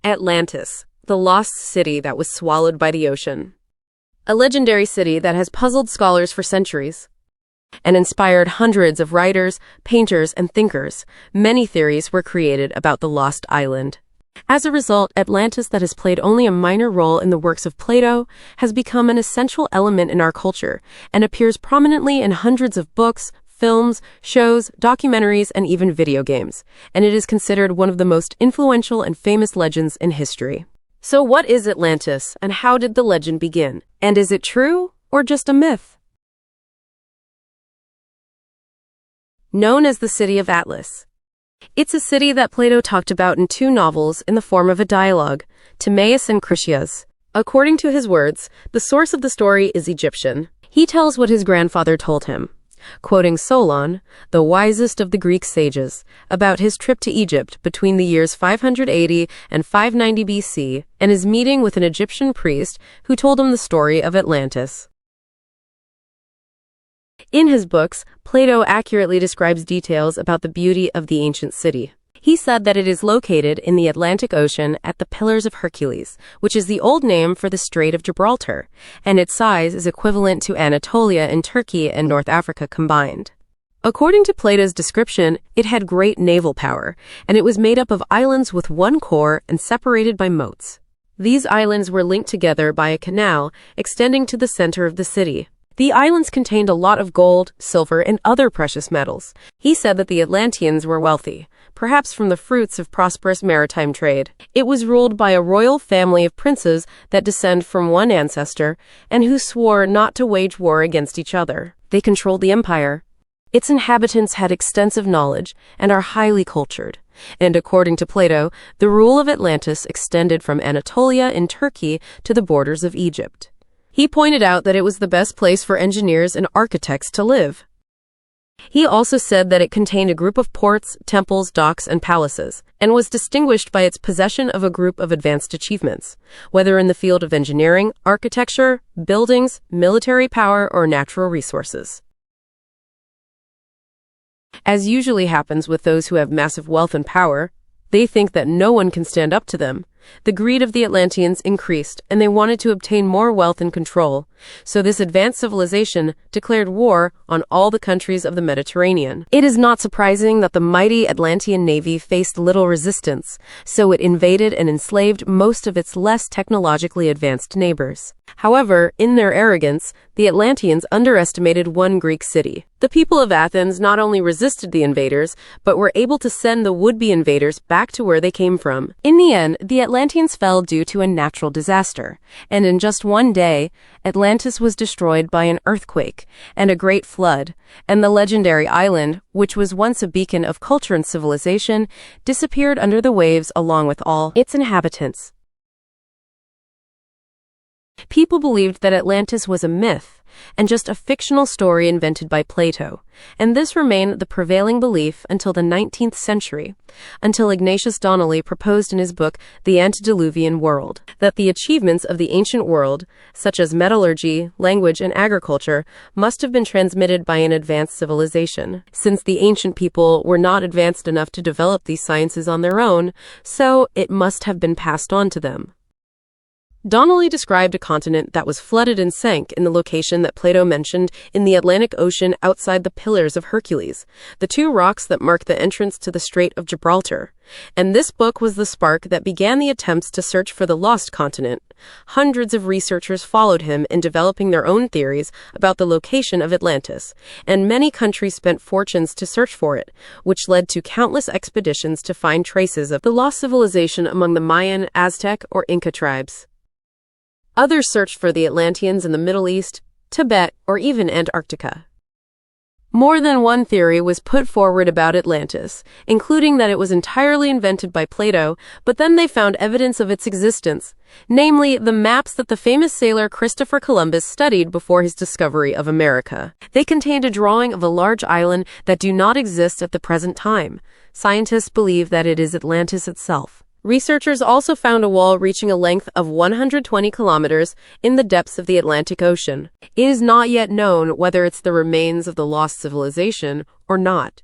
Atlantis, the lost city that was swallowed by the ocean. A legendary city that has puzzled scholars for centuries and inspired hundreds of writers, painters, and thinkers. Many theories were created about the lost island. As a result, Atlantis, that has played only a minor role in the works of Plato, has become an essential element in our culture and appears prominently in hundreds of books, films, shows, documentaries, and even video games, and it is considered one of the most influential and famous legends in history. So what is Atlantis, and how did the legend begin? And is it true, or just a myth? Known as the City of Atlas. It's a city that Plato talked about in two novels in the form of a dialogue, Timaeus and Critias. According to his words, the source of the story is Egyptian. He tells what his grandfather told him, quoting Solon, the wisest of the Greek sages, about his trip to Egypt between the years 580 and 590 BC, and his meeting with an Egyptian priest who told him the story of Atlantis. In his books, Plato accurately describes details about the beauty of the ancient city. He said that it is located in the Atlantic Ocean at the Pillars of Hercules, which is the old name for the Strait of Gibraltar, and its size is equivalent to Anatolia in Turkey and North Africa combined. According to Plato's description, it had great naval power, and it was made up of islands with one core and separated by moats. These islands were linked together by a canal extending to the center of the city. The islands contained a lot of gold, silver, and other precious metals. He said that the Atlanteans were wealthy, perhaps from the fruits of prosperous maritime trade. It was ruled by a royal family of princes that descend from one ancestor and who swore not to wage war against each other. They controlled the empire. Its inhabitants had extensive knowledge and are highly cultured. And according to Plato, the rule of Atlantis extended from Anatolia in Turkey to the borders of Egypt. He pointed out that it was the best place for engineers and architects to live. He also said that it contained a group of ports, temples, docks, and palaces, and was distinguished by its possession of a group of advanced achievements, whether in the field of engineering, architecture, buildings, military power, or natural resources. As usually happens with those who have massive wealth and power, they think that no one can stand up to them. The greed of the Atlanteans increased, and they wanted to obtain more wealth and control. So this advanced civilization declared war on all the countries of the Mediterranean. It is not surprising that the mighty Atlantean navy faced little resistance, so it invaded and enslaved most of its less technologically advanced neighbors. However, in their arrogance, the Atlanteans underestimated one Greek city. The people of Athens not only resisted the invaders, but were able to send the would-be invaders back to where they came from. In the end, the Atlanteans fell due to a natural disaster, and in just one day, Atlantis was destroyed by an earthquake and a great flood, and the legendary island, which was once a beacon of culture and civilization, disappeared under the waves along with all its inhabitants. People believed that Atlantis was a myth and just a fictional story invented by Plato, and this remained the prevailing belief until the 19th century, until Ignatius Donnelly proposed in his book The Antediluvian World that the achievements of the ancient world, such as metallurgy, language, and agriculture, must have been transmitted by an advanced civilization, since the ancient people were not advanced enough to develop these sciences on their own, so it must have been passed on to them. Donnelly described a continent that was flooded and sank in the location that Plato mentioned in the Atlantic Ocean outside the Pillars of Hercules, the two rocks that mark the entrance to the Strait of Gibraltar. And this book was the spark that began the attempts to search for the lost continent. Hundreds of researchers followed him in developing their own theories about the location of Atlantis, and many countries spent fortunes to search for it, which led to countless expeditions to find traces of the lost civilization among the Mayan, Aztec, or Inca tribes. Others searched for the Atlanteans in the Middle East, Tibet, or even Antarctica. More than one theory was put forward about Atlantis, including that it was entirely invented by Plato, but then they found evidence of its existence, namely the maps that the famous sailor Christopher Columbus studied before his discovery of America. They contained a drawing of a large island that do not exist at the present time. Scientists believe that it is Atlantis itself. Researchers also found a wall reaching a length of 120 kilometers in the depths of the Atlantic Ocean. It is not yet known whether it's the remains of the lost civilization or not.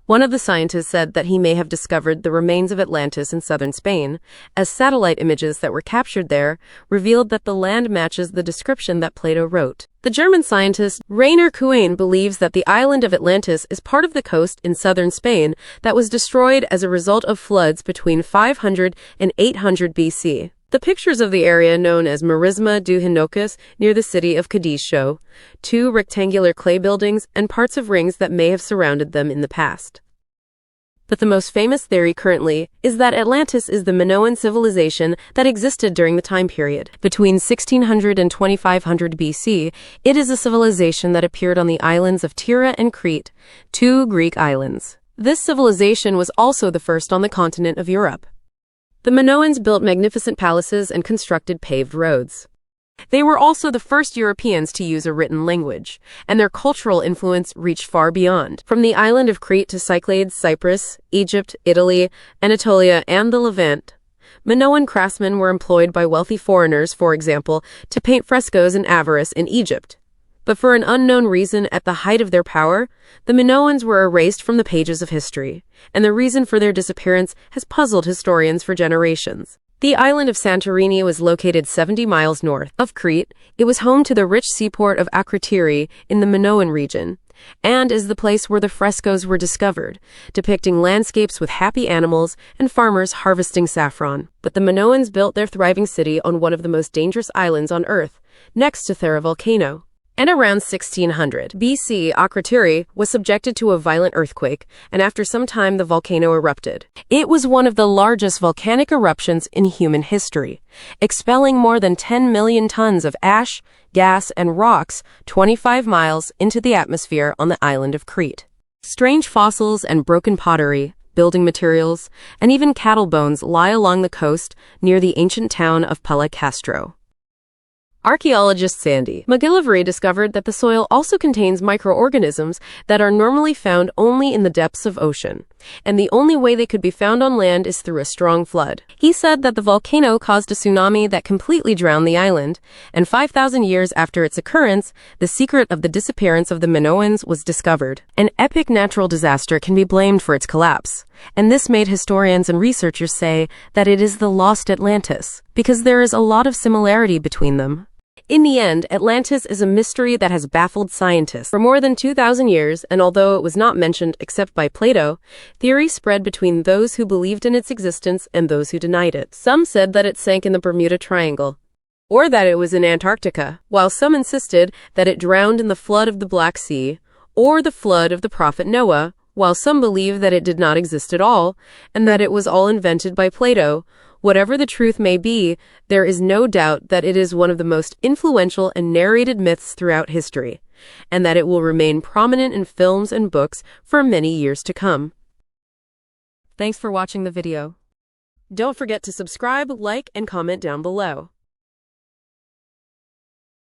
One of the scientists said that he may have discovered the remains of Atlantis in southern Spain, as satellite images that were captured there revealed that the land matches the description that Plato wrote. The German scientist Rainer Kuhn believes that the island of Atlantis is part of the coast in southern Spain that was destroyed as a result of floods between 500 and 800 BC. The pictures of the area known as Marisma do Hinocas near the city of Cadiz show 2 rectangular clay buildings and parts of rings that may have surrounded them in the past. But the most famous theory currently is that Atlantis is the Minoan civilization that existed during the time period. Between 1600 and 2500 BC, it is a civilization that appeared on the islands of Tira and Crete, 2 Greek islands. This civilization was also the first on the continent of Europe. The Minoans built magnificent palaces and constructed paved roads. They were also the first Europeans to use a written language, and their cultural influence reached far beyond. From the island of Crete to Cyclades, Cyprus, Egypt, Italy, Anatolia, and the Levant, Minoan craftsmen were employed by wealthy foreigners, for example, to paint frescoes in Avaris in Egypt. But for an unknown reason, at the height of their power, the Minoans were erased from the pages of history, and the reason for their disappearance has puzzled historians for generations. The island of Santorini was located 70 miles north of Crete. It was home to the rich seaport of Akrotiri in the Minoan region, and is the place where the frescoes were discovered, depicting landscapes with happy animals and farmers harvesting saffron. But the Minoans built their thriving city on one of the most dangerous islands on Earth, next to Thera volcano. And around 1600 BC, Akrotiri was subjected to a violent earthquake, and after some time the volcano erupted. It was one of the largest volcanic eruptions in human history, expelling more than 10 million tons of ash, gas, and rocks 25 miles into the atmosphere on the island of Crete. Strange fossils and broken pottery, building materials, and even cattle bones lie along the coast near the ancient town of Palacastro. Archaeologist Sandy McGillivray discovered that the soil also contains microorganisms that are normally found only in the depths of ocean, and the only way they could be found on land is through a strong flood. He said that the volcano caused a tsunami that completely drowned the island, and 5,000 years after its occurrence, the secret of the disappearance of the Minoans was discovered. An epic natural disaster can be blamed for its collapse, and this made historians and researchers say that it is the lost Atlantis, because there is a lot of similarity between them. In the end, Atlantis is a mystery that has baffled scientists for more than 2,000 years, and although it was not mentioned except by Plato, theories spread between those who believed in its existence and those who denied it. Some said that it sank in the Bermuda Triangle, or that it was in Antarctica, while some insisted that it drowned in the flood of the Black Sea, or the flood of the prophet Noah, while some believe that it did not exist at all, and that it was all invented by Plato. Whatever the truth may be, there is no doubt that it is one of the most influential and narrated myths throughout history, and that it will remain prominent in films and books for many years to come. Thanks for watching the video. Don't forget to subscribe, like, and comment down below.